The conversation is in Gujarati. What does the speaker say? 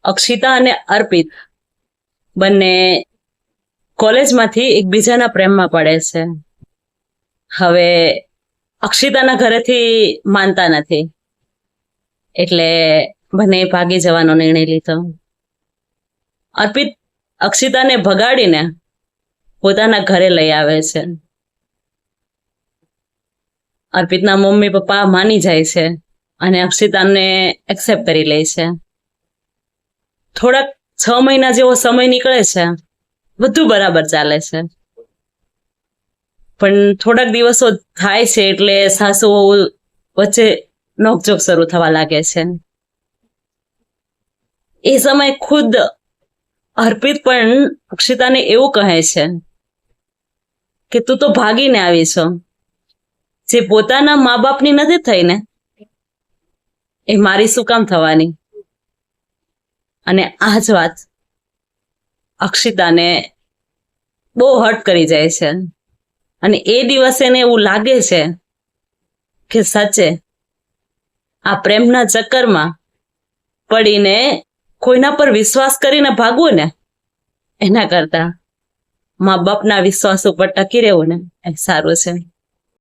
અક્ષિતા અને અર્પિત બંને કોલેજમાંથી એકબીજાના પ્રેમમાં પડે છે. હવે અક્ષિતાના ઘરેથી માનતા નથી, એટલે બંને ભાગી જવાનો નિર્ણય લીધો. અર્પિત અક્ષિતાને ભગાડીને પોતાના ઘરે લઈ આવે છે. અર્પિતના મમ્મી પપ્પા માની જાય છે અને અક્ષિતાને એક્સેપ્ટ કરી લે છે. થોડાક 6 મહિના જેવો સમય નીકળે છે, બધું બરાબર ચાલે છે. પણ થોડાક દિવસો થાય છે એટલે સાસુ વચ્ચે નોકઝોક શરૂ થવા લાગે છે. એ સમય ખુદ અર્પિત પણ અક્ષિતાને એવું કહે છે કે તું તો ભાગીને આવી છો, જે પોતાના મા બાપની નથી થઈ ને એ મારી શું કામ થવાની. અને આ જ વાત અક્ષિતાને બહુ હર્ટ કરી જાય છે. અને એ દિવસે એને એવું લાગે છે કે સાચે આ પ્રેમના ચક્કરમાં પડીને કોઈના પર વિશ્વાસ કરીને ભાગવું ને એના કરતા મા બાપના વિશ્વાસ ઉપર ટકી રહેવું ને એ સારું છે.